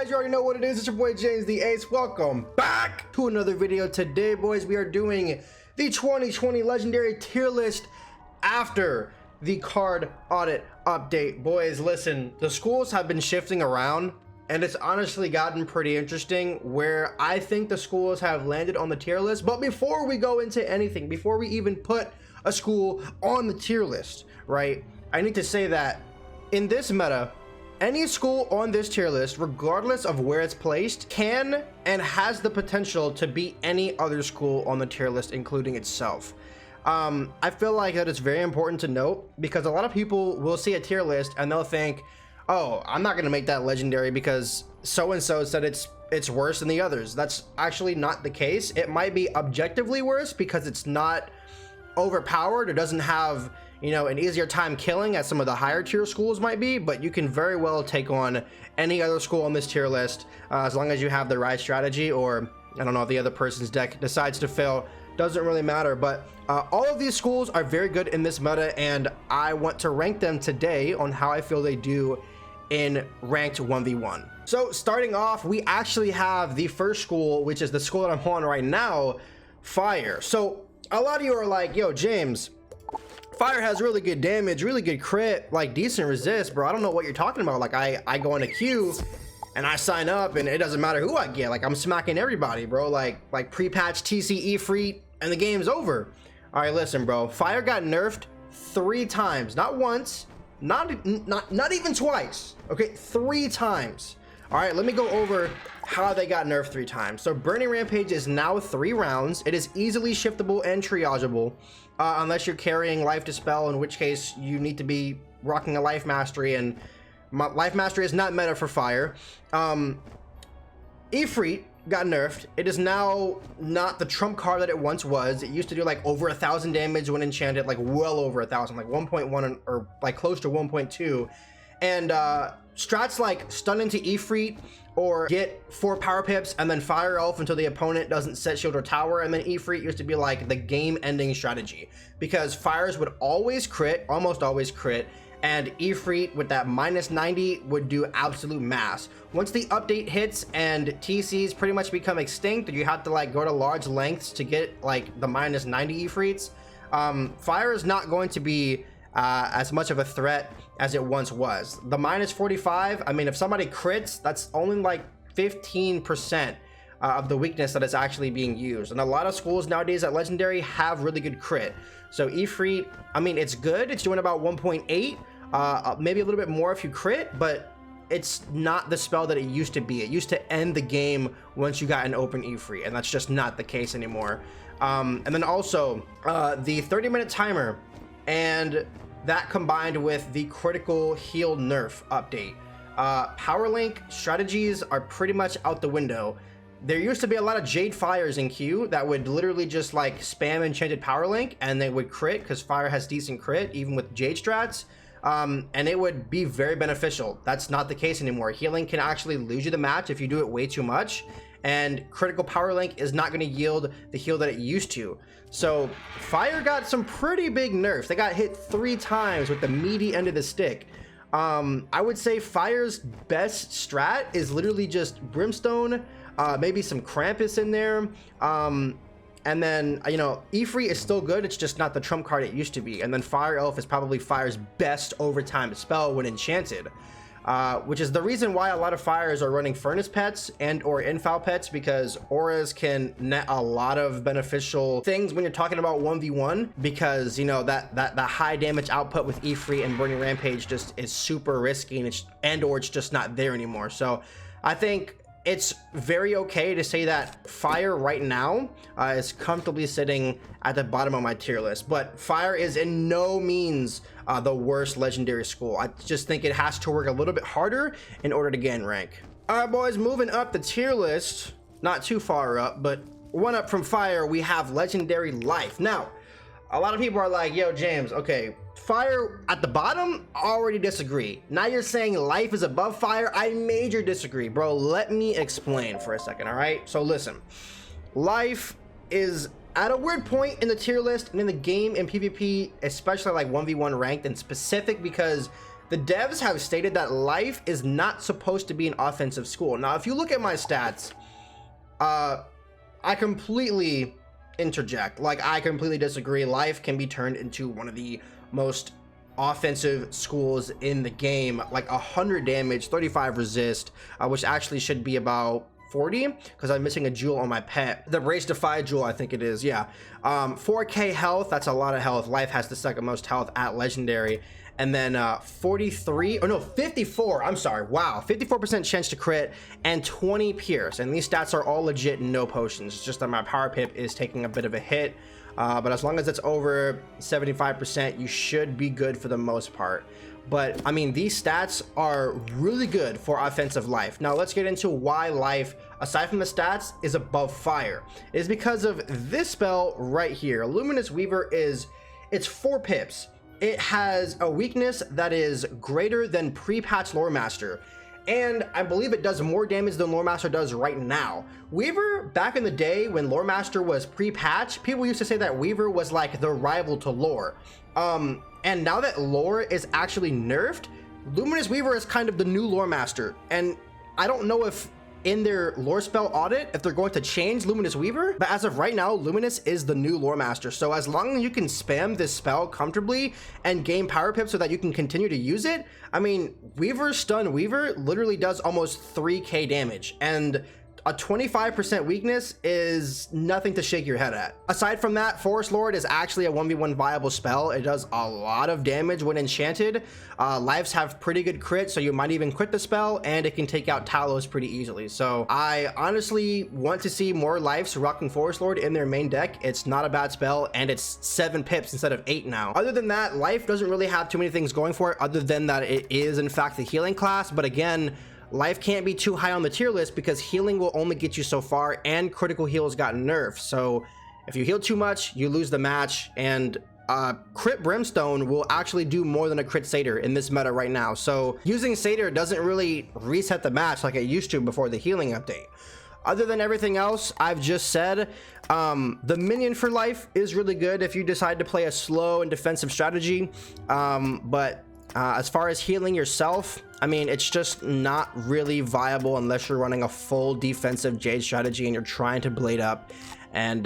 guys? You already know what it is. It's your boy Jamestheace. Welcome back to another video. Today, boys, we are doing the 2020 legendary tier list after the card audit update. Boys, listen, the schools have been shifting around and it's honestly gotten pretty interesting where I think the schools have landed on the tier list. But before we go into anything, before we even put a school on the tier list, right, I need to say that in this meta, any school on this tier list, regardless of where it's placed, can and has the potential to beat any other school on the tier list, including itself. I feel like that it's very important to note because a lot of people will see a tier list and they'll think, oh, I'm not going to make that legendary because so-and-so said it's worse than the others. That's actually not the case. It might be objectively worse because it's not overpowered or doesn't have, you know, an easier time killing as some of the higher tier schools might be, but you can very well take on any other school on this tier list as long as you have the right strategy, or I don't know if the other person's deck decides to fail, doesn't really matter. But all of these schools are very good in this meta and I want to rank them today on how I feel they do in ranked 1v1. So starting off, we actually have the first school, which is the school that I'm on right now, Fire. So a lot of you are like, yo, James, Fire has really good damage, really good crit, like decent resist, bro. I don't know what you're talking about. Like I go in a queue and I sign up and it doesn't matter who I get. Like I'm smacking everybody, bro. Like pre-patch TCE free and the game's over. All right, listen, bro. Fire got nerfed 3 times, not once, not even twice. Okay, 3 times. All right, let me go over how they got nerfed 3 times. So Burning Rampage is now 3 rounds. It is easily shiftable and triageable, unless you're carrying Life Dispel, in which case you need to be rocking a Life Mastery, and Life Mastery is not meta for Fire. Ifrit got nerfed. It is now not the trump card that it once was. It used to do like over 1,000 damage when enchanted, like well over 1,000, like 1.1 or like close to 1.2. And strats like stun into Ifrit or get 4 power pips and then Fire Elf until the opponent doesn't set shield or tower, and then Ifrit used to be like the game ending strategy because Fires would always crit, almost always crit, and Ifrit with that -90 would do absolute mass. Once the update hits and TCs pretty much become extinct, you have to like go to large lengths to get like the -90 Ifrits. Fire is not going to be as much of a threat as it once was. The -45, I mean, if somebody crits, that's only like 15% of the weakness that is actually being used. And a lot of schools nowadays at Legendary have really good crit. So Ifrit, I mean, it's good. It's doing about 1.8, maybe a little bit more if you crit, but it's not the spell that it used to be. It used to end the game once you got an open Ifrit, and that's just not the case anymore. And then also the 30-minute timer, and that combined with the critical heal nerf update. Power link strategies are pretty much out the window. There used to be a lot of Jade Fires in queue that would literally just like spam enchanted power link and they would crit because Fire has decent crit even with Jade strats, and it would be very beneficial. That's not the case anymore. Healing can actually lose you the match if you do it way too much, and critical power link is not going to yield the heal that it used to. So Fire got some pretty big nerfs. They got hit 3 times with the meaty end of the stick. I would say Fire's best strat is literally just Brimstone, maybe some Krampus in there, and then, you know, Ifrit is still good. It's just not the trump card it used to be. And then Fire Elf is probably Fire's best overtime spell when enchanted. Which is the reason why a lot of Fires are running Furnace pets and or Infal pets, because auras can net a lot of beneficial things when you're talking about 1v1, because, you know, that high damage output with Ifrit and Burning Rampage just is super risky, and it's just not there anymore. So I think it's very okay to say that Fire right now is comfortably sitting at the bottom of my tier list, but Fire is in no means the worst legendary school. I just think it has to work a little bit harder in order to gain rank. All right, boys, moving up the tier list, not too far up, but 1 up from Fire, we have Legendary Life. Now, a lot of people are like, yo, James, okay, Fire at the bottom, already disagree. Now you're saying Life is above Fire. I major disagree, bro. Let me explain for a second. All right, so listen, Life is at a weird point in the tier list and in the game in PvP, especially like 1v1 ranked and specific, because the devs have stated that life is not supposed to be an offensive school. Now, if you look at my stats, I completely interject. Like, I completely disagree. Life can be turned into one of the most offensive schools in the game, like 100 damage, 35 resist, which actually should be about 40 because I'm missing a jewel on my pet. The Brace Defy jewel, I think it is. Yeah. 4k health, that's a lot of health. Life has the second most health at legendary. And then 43, oh no, 54, I'm sorry, wow, 54% chance to crit and 20 pierce. And these stats are all legit, no potions. It's just that my power pip is taking a bit of a hit. But as long as it's over 75%, you should be good for the most part. But I mean, these stats are really good for offensive life. Now let's get into why life, aside from the stats, is above fire. It is because of this spell right here. Luminous Weaver it's 4 pips. It has a weakness that is greater than pre-patch Lore Master. And I believe it does more damage than Lore Master does right now. Weaver, back in the day when Lore Master was pre-patch, people used to say that Weaver was like the rival to Lore. And now that Lore is actually nerfed, Luminous Weaver is kind of the new Lore Master. And I don't know if in their lore spell audit if they're going to change Luminous Weaver, but as of right now, Luminous is the new Lore Master. So as long as you can spam this spell comfortably and gain power pip so that you can continue to use it, I mean, Weaver's Stun Weaver literally does almost 3k damage, and a 25% weakness is nothing to shake your head at. Aside from that, Forest Lord is actually a 1v1 viable spell. It does a lot of damage when enchanted. Lives have pretty good crit, so you might even crit the spell, and it can take out Talos pretty easily. So I honestly want to see more lives rocking Forest Lord in their main deck. It's not a bad spell, and it's 7 pips instead of 8 now. Other than that, life doesn't really have too many things going for it, other than that it is in fact the healing class. But again, life can't be too high on the tier list because healing will only get you so far, and critical heals got nerfed. So if you heal too much, you lose the match, and crit Brimstone will actually do more than a crit Satyr in this meta right now. So using Satyr doesn't really reset the match like it used to before the healing update. Other than everything else I've just said, the minion for life is really good if you decide to play a slow and defensive strategy. As far as healing yourself, I mean, it's just not really viable unless you're running a full defensive Jade strategy and you're trying to blade up and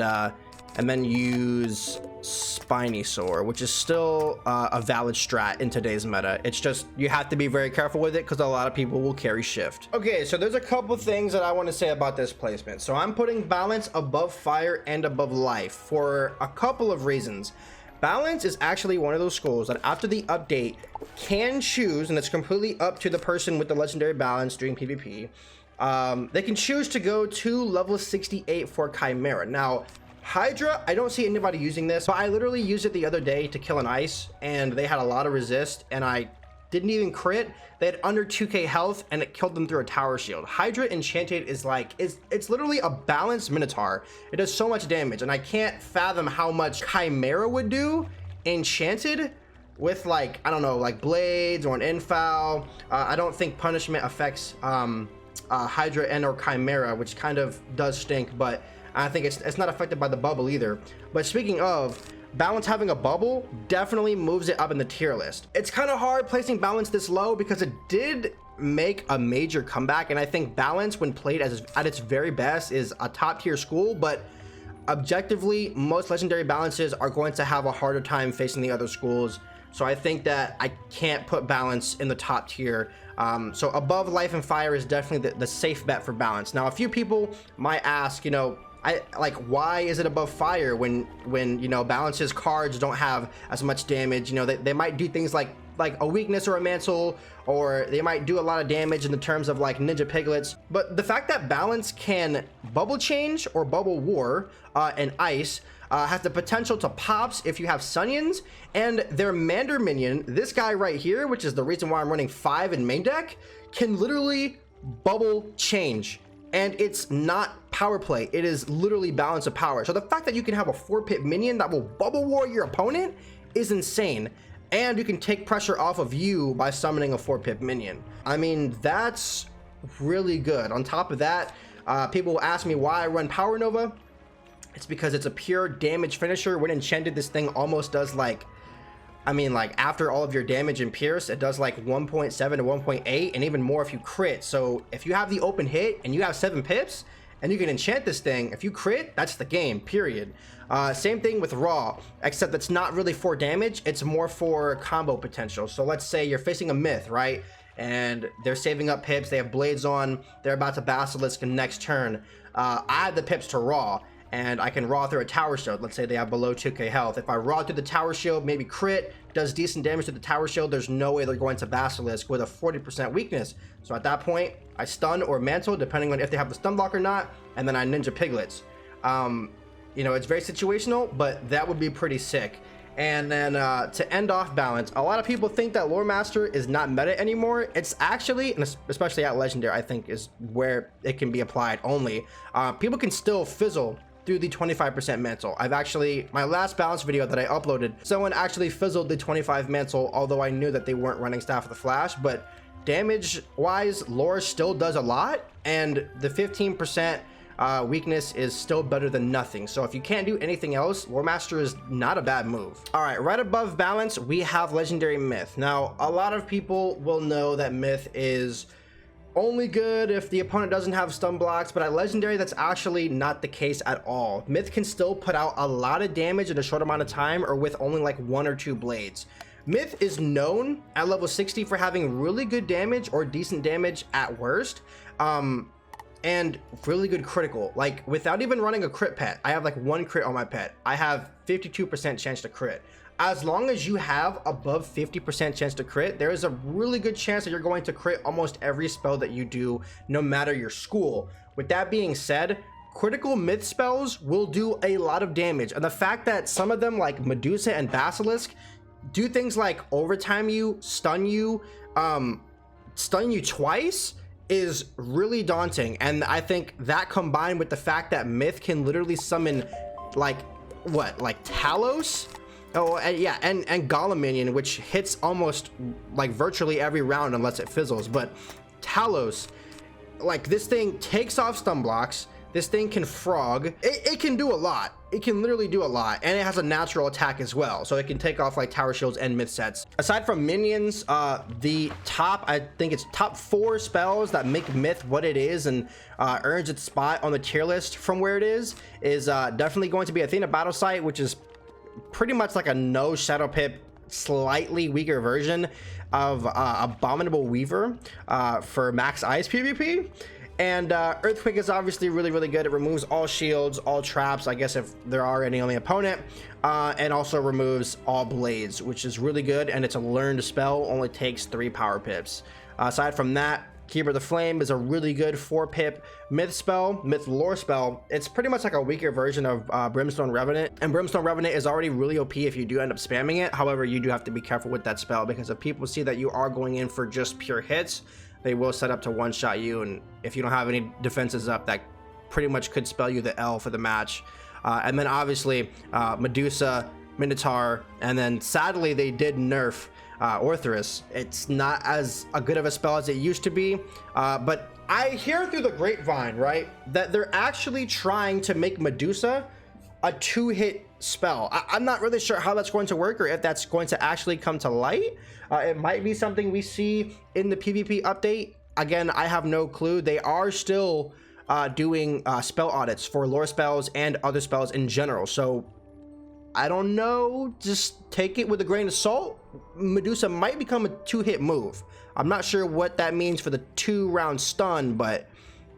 then use Spinosaur, which is still a valid strat in today's meta. It's just you have to be very careful with it because a lot of people will carry shift. Okay, so there's a couple things that I want to say about this placement. So I'm putting balance above fire and above life for a couple of reasons. Balance is actually one of those schools that after the update can choose, and it's completely up to the person with the legendary balance doing PvP. They can choose to go to level 68 for Chimera. Now, Hydra, I don't see anybody using this, but I literally used it the other day to kill an ice, and they had a lot of resist, and I didn't even crit. They had under 2k health, and it killed them through a tower shield. Hydra Enchanted is like, it's literally a balanced Minotaur. It does so much damage, and I can't fathom how much Chimera would do Enchanted with, like, I don't know, like blades or an infoul. I don't think punishment affects Hydra and or Chimera, which kind of does stink, but I think it's not affected by the bubble either. But speaking of, balance having a bubble definitely moves it up in the tier list. It's kind of hard placing balance this low because it did make a major comeback, and I think balance when played at its very best is a top tier school, but objectively most legendary balances are going to have a harder time facing the other schools. So I think that I can't put balance in the top tier. So above life and fire is definitely the safe bet for balance. Now a few people might ask, you know, why is it above fire when you know balance's cards don't have as much damage? You know, they might do things like a weakness or a mantle, or they might do a lot of damage in the terms of like ninja piglets. But the fact that balance can bubble change or bubble war and ice has the potential to pops if you have Sunions, and their Mander minion, this guy right here, which is the reason why I'm running 5 in main deck, can literally bubble change. And it's not power play, it is literally balance of power. So the fact that you can have a 4-pip minion that will bubble war your opponent is insane. And you can take pressure off of you by summoning a 4-pip minion. I mean, that's really good. On top of that, people will ask me why I run Power Nova. It's because it's a pure damage finisher. When enchanted, this thing almost does like I mean, like after all of your damage and pierce, it does like 1.7 to 1.8 and even more if you crit. So if you have the open hit and you have 7 pips and you can enchant this thing, if you crit, that's the game, period. Same thing with raw, except it's not really for damage, it's more for combo potential. So let's say you're facing a myth, right? And they're saving up pips, they have blades on, they're about to basilisk next turn. I have the pips to raw, and I can raw through a tower shield. Let's say they have below 2k health. If I raw through the tower shield, maybe crit, does decent damage to the tower shield, there's no way they're going to basilisk with a 40% weakness. So at that point, I stun or mantle, depending on if they have the stun block or not, and then I ninja piglets. You know, it's very situational, but that would be pretty sick. And then to end off balance, a lot of people think that Lore Master is not meta anymore. It's actually, and especially at Legendary, I think is where it can be applied only. People can still fizzle through the 25% mantle. I've actually, my last balance video that I uploaded, someone actually fizzled the 25 mantle, although I knew that they weren't running Staff of the Flash. But damage wise, Lore still does a lot, and the 15% weakness is still better than nothing. So if you can't do anything else, Lore Master is not a bad move. All right, right above balance, we have Legendary Myth. Now, a lot of people will know that Myth is only good if the opponent doesn't have stun blocks, but at Legendary, that's actually not the case at all. Myth can still put out a lot of damage in a short amount of time, or with only like 1 or 2 blades. Myth is known at level 60 for having really good damage or decent damage at worst. And really good critical. Like without even running a crit pet, I have like 1 crit on my pet. I have 52% chance to crit. As long as you have above 50% chance to crit, there is a really good chance that you're going to crit almost every spell that you do, no matter your school. With that being said, critical myth spells will do a lot of damage. And the fact that some of them like Medusa and Basilisk do things like overtime you, stun you twice, is really daunting. And I think that combined with the fact that Myth can literally summon like Talos, and Golem Minion, which hits almost like virtually every round unless it fizzles. But Talos, like this thing takes off stun blocks, this thing can frog, it can do a lot. It can literally do a lot, and it has a natural attack as well, so it can take off like tower shields and myth sets. Aside from minions, the top, I think it's top 4 spells that make myth what it is and earns its spot on the tier list from where it is definitely going to be Athena Battle Sight, which is pretty much like a no Shadow Pip, slightly weaker version of Abominable Weaver for max ice PvP. And Earthquake is obviously really good. It removes all shields, all traps, I guess if there are any on the opponent, and also removes all blades, which is really good, and it's a learned spell, only takes 3 power pips. Aside from that, Keeper of the Flame is a really good 4-pip myth spell, myth lore spell. It's pretty much like a weaker version of Brimstone Revenant, and Brimstone Revenant is already really OP if you do end up spamming it. However, you do have to be careful with that spell, because if people see that you are going in for just pure hits, they will set up to one-shot you, and if you don't have any defenses up, that pretty much could spell you the L for the match. And then obviously Medusa, Minotaur, and then sadly they did nerf Orthrus. It's not as good of a spell as it used to be, but I hear through the grapevine, right, that they're actually trying to make Medusa a 2-hit spell. I'm not really sure how that's going to work, or if that's going to actually come to light. It might be something we see in the PvP update. Again, I have no clue. They are still doing spell audits for lore spells and other spells in general, so I don't know, just take it with a grain of salt. Medusa might become a 2-hit move. I'm not sure what that means for the 2-round stun, but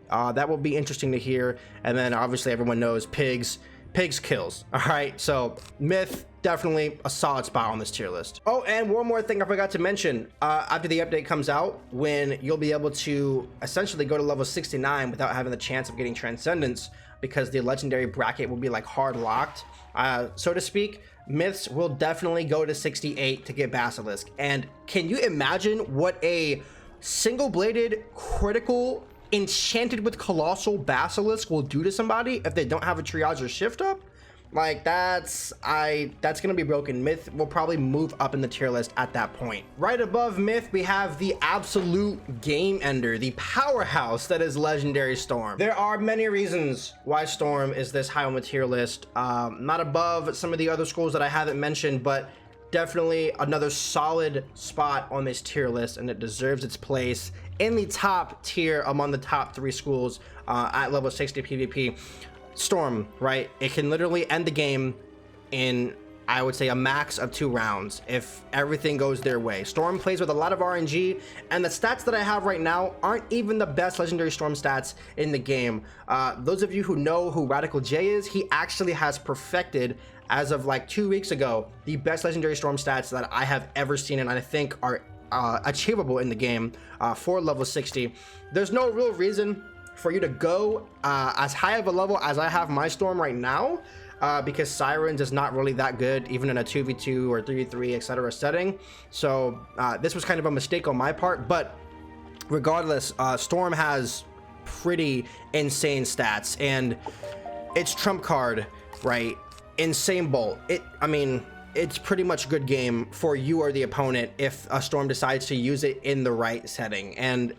that will be interesting to hear. And then obviously everyone knows pigs kills. All right, so myth, definitely a solid spot on this tier list. Oh, and one more thing I forgot to mention. After the update comes out, when you'll be able to essentially go to level 69 without having the chance of getting Transcendence, because the legendary bracket will be like hard locked, so to speak, myths will definitely go to 68 to get Basilisk. And can you imagine what a single-bladed critical enchanted with colossal Basilisk will do to somebody if they don't have a triage or shift up? Like that's gonna be broken. Myth will probably move up in the tier list at that point. Right above Myth, we have the absolute game ender, the powerhouse that is Legendary Storm. There are many reasons why Storm is this high on the tier list. Not above some of the other schools that I haven't mentioned, but definitely another solid spot on this tier list, and it deserves its place in the top tier among the top 3 schools at level 60 PvP. Storm, right? It can literally end the game in, I would say, a max of 2 rounds if everything goes their way. Storm plays with a lot of RNG, and the stats that I have right now aren't even the best legendary Storm stats in the game. Those of you who know who Radical J is, he actually has perfected, as of like 2 weeks ago, the best legendary Storm stats that I have ever seen, and I think are achievable in the game for level 60. There's no real reason for you to go as high of a level as I have my Storm right now, because Sirens is not really that good, even in a 2v2 or 3v3, etc. setting. So this was kind of a mistake on my part, but regardless, Storm has pretty insane stats, and its trump card, right? Insane Bolt. I mean, it's pretty much good game for you or the opponent if a Storm decides to use it in the right setting, and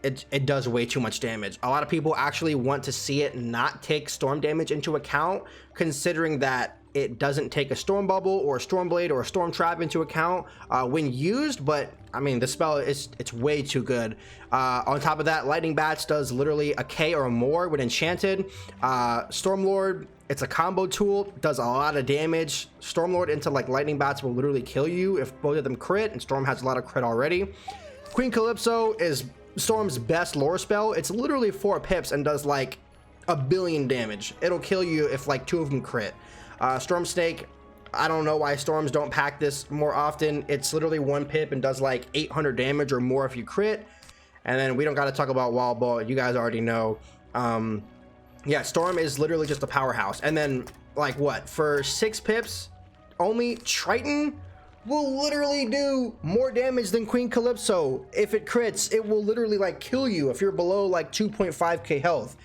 it does way too much damage. A lot of people actually want to see it not take Storm damage into account, considering that it doesn't take a Storm Bubble or a Storm Blade or a Storm Trap into account when used, but I mean, the spell it's way too good. On top of that, Lightning Bats does literally a K or more when enchanted. Stormlord, it's a combo tool, does a lot of damage. Stormlord into like Lightning Bats will literally kill you if both of them crit, and Storm has a lot of crit already. Queen Calypso is Storm's best lore spell. It's literally 4 pips and does like a billion damage. It'll kill you if like 2 of them crit. Storm Snake, I don't know why Storms don't pack this more often. It's literally 1 pip and does like 800 damage or more if you crit. And then we don't got to talk about Wall Ball. You guys already know. Yeah, Storm is literally just a powerhouse. And then like what, for 6 pips only, Triton will literally do more damage than Queen Calypso. If it crits, it will literally like kill you if you're below like 2.5k health.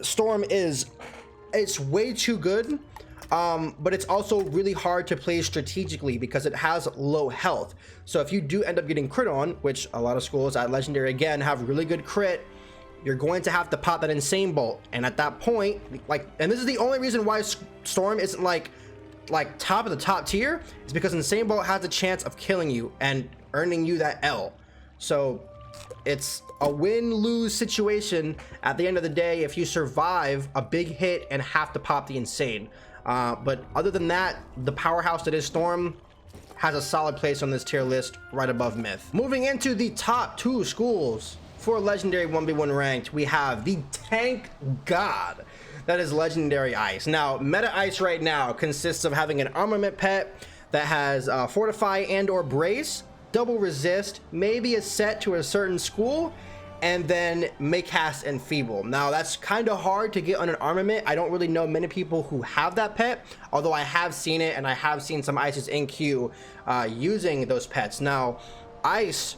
Storm it's way too good, but it's also really hard to play strategically because it has low health. So if you do end up getting crit on, which a lot of schools at Legendary again have really good crit, you're going to have to pop that Insane Bolt. And at that point, like, and this is the only reason why Storm isn't like top of the top tier, is because Insane Bolt has a chance of killing you and earning you that L. So it's a win-lose situation at the end of the day if you survive a big hit and have to pop the Insane. But other than that, the powerhouse that is Storm has a solid place on this tier list right above Myth. Moving into the top 2 schools for Legendary 1v1 ranked, we have the Tank God. That is Legendary Ice. Now, meta Ice right now consists of having an armament pet that has Fortify and or Brace, double resist, maybe a set to a certain school, and then Make Cast and Feeble. Now, that's kind of hard to get on an armament. I don't really know many people who have that pet, although I have seen it, and I have seen some Ices in queue using those pets. Now, Ice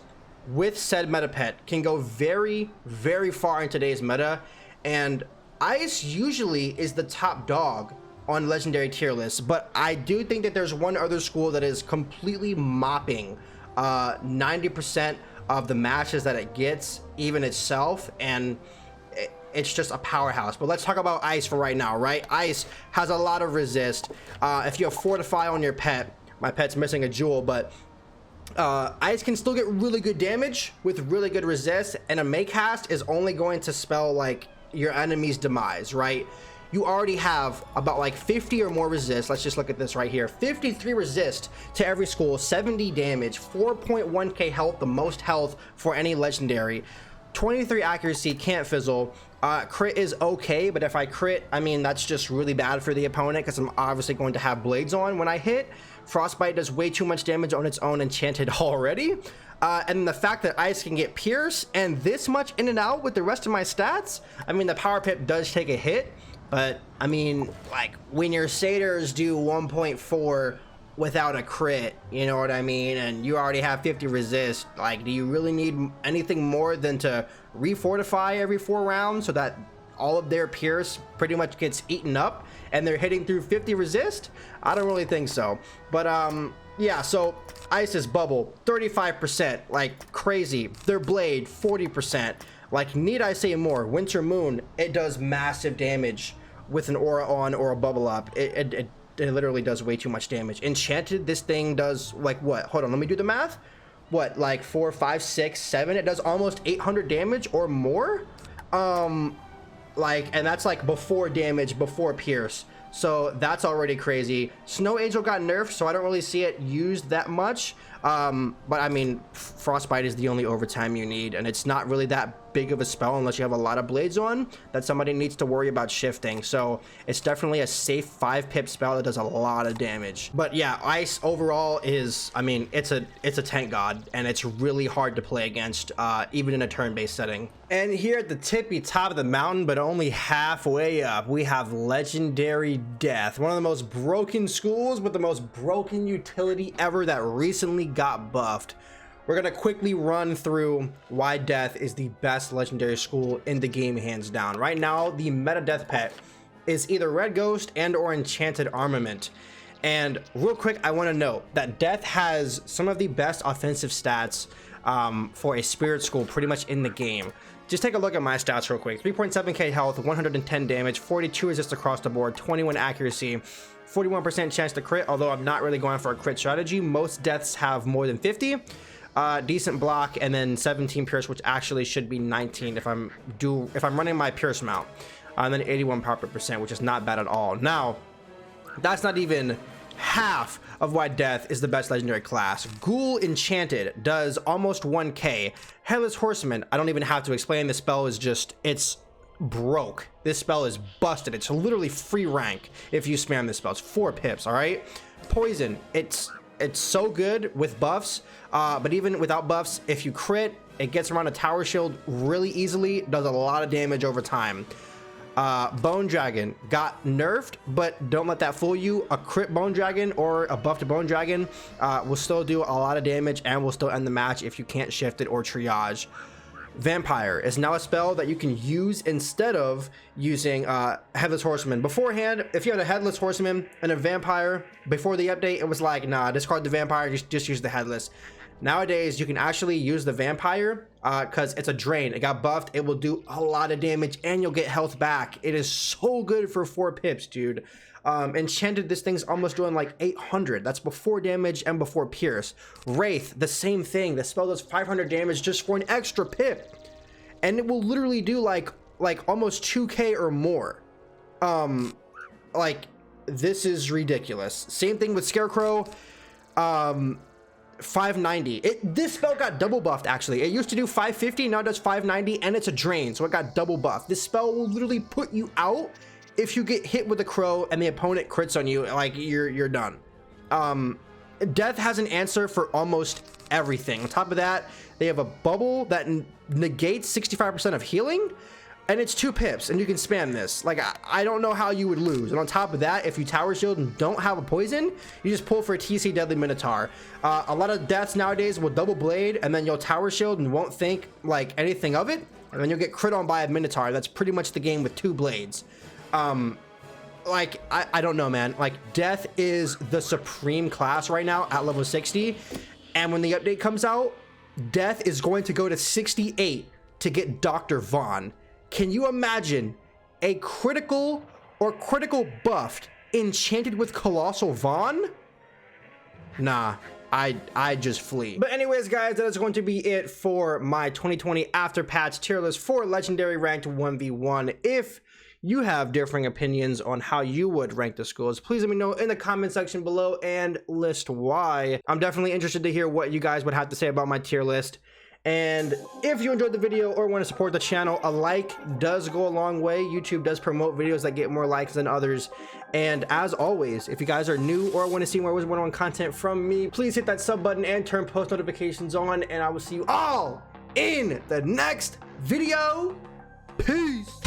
with said meta pet can go very, very far in today's meta, and Ice usually is the top dog on Legendary tier lists, but I do think that there's one other school that is completely mopping 90% of the matches that it gets, even itself, and it's just a powerhouse. But let's talk about Ice for right now, right? Ice has a lot of resist. If you have Fortify on your pet, my pet's missing a jewel, but Ice can still get really good damage with really good resist, and a Make Cast is only going to spell like your enemy's demise, right? You already have about like 50 or more resist. Let's just look at this right here. 53 resist to every school, 70 damage, 4.1k health, the most health for any legendary, 23 accuracy, can't fizzle. Crit is okay, but if I crit, I mean, that's just really bad for the opponent because I'm obviously going to have blades on when I hit. Frostbite does way too much damage on its own enchanted already. And the fact that Ice can get Pierce and this much in and out with the rest of my stats, I mean, the Power Pip does take a hit, but I mean, like, when your Satyrs do 1.4 without a crit, you know what I mean, and you already have 50 resist, like, do you really need anything more than to refortify every 4 rounds so that all of their Pierce pretty much gets eaten up and they're hitting through 50 resist? I don't really think so. But yeah, so Ice's bubble 35%, like crazy. Their blade 40%. Like, need I say more? Winter Moon, it does massive damage with an aura on or a bubble up. It it literally does way too much damage. Enchanted, this thing does like what? Hold on, let me do the math. What, like 4, 5, 6, 7? It does almost 800 damage or more. Like, and that's like before damage, before pierce. So that's already crazy. Snow Angel got nerfed, so I don't really see it used that much. But I mean, Frostbite is the only overtime you need, and it's not really that big of a spell unless you have a lot of blades on that somebody needs to worry about shifting. So it's definitely a safe 5 pip spell that does a lot of damage. But yeah, ice overall is, I mean, it's a tank god, and it's really hard to play against, even in a turn-based setting. And here at the tippy top of the mountain, but only halfway up, we have Legendary Death, one of the most broken schools with the most broken utility ever that recently got buffed. We're gonna quickly run through why Death is the best legendary school in the game, hands down. Right now, the meta Death pet is either Red Ghost and or Enchanted Armament. And real quick, I want to note that Death has some of the best offensive stats for a spirit school pretty much in the game. Just take a look at my stats real quick. 3.7k health, 110 damage, 42 resist across the board, 21 accuracy, 41% chance to crit, although I'm not really going for a crit strategy. Most Deaths have more than 50. Decent block, and then 17 pierce, which actually should be 19 if I'm running my pierce mount. And then 81 power per percent, which is not bad at all. Now, that's not even half of why Death is the best legendary class. Ghoul Enchanted does almost 1k. Headless Horseman, I don't even have to explain. This spell is just, it's broke. This spell is busted. It's literally free rank if you spam this spell. It's 4 pips, all right? Poison, it's so good with buffs, but even without buffs, if you crit, it gets around a tower shield really easily, does a lot of damage over time. Bone Dragon got nerfed, but don't let that fool you. A crit Bone Dragon or a buffed Bone Dragon will still do a lot of damage and will still end the match if you can't shift it or triage. Vampire is now a spell that you can use instead of using Headless Horseman. Beforehand, if you had a Headless Horseman and a Vampire, before the update, it was like, nah, discard the Vampire, just use the Headless. Nowadays, you can actually use the Vampire because it's a drain. It got buffed. It will do a lot of damage and you'll get health back. It is so good for 4 pips, dude. Enchanted, this thing's almost doing like 800. That's before damage and before pierce. Wraith, the same thing. The spell does 500 damage just for an extra pip. And it will literally do like almost 2k or more. Like, this is ridiculous. Same thing with Scarecrow. 590. This spell got double buffed, actually. It used to do 550, now it does 590, and it's a drain, so it got double buffed. This spell will literally put you out if you get hit with a crow and the opponent crits on you. Like, you're done. Death has an answer for almost everything. On top of that, they have a bubble that negates 65% of healing, and it's 2 pips, and you can spam this. Like, I don't know how you would lose. And on top of that, if you tower shield and don't have a poison, you just pull for a TC Deadly Minotaur. A lot of Deaths nowadays will double blade, and then you'll tower shield and won't think like anything of it, and then you'll get crit on by a Minotaur. That's pretty much the game with 2 blades. Like, I don't know, man. Like, Death is the supreme class right now at level 60, and when the update comes out, Death is going to go to 68 to get Dr. Vaughn. Can you imagine a critical or critical buffed enchanted with Colossal Vaughn? Nah, I just flee. But anyways, guys, that is going to be it for my 2020 after patch tier list for legendary ranked 1v1. If you have differing opinions on how you would rank the schools, please let me know in the comment section below and list why. I'm definitely interested to hear what you guys would have to say about my tier list. And if you enjoyed the video or want to support the channel, a like does go a long way. YouTube does promote videos that get more likes than others. And as always, if you guys are new or want to see more Wizard101 content from me, please hit that sub button and turn post notifications on. And I will see you all in the next video. Peace.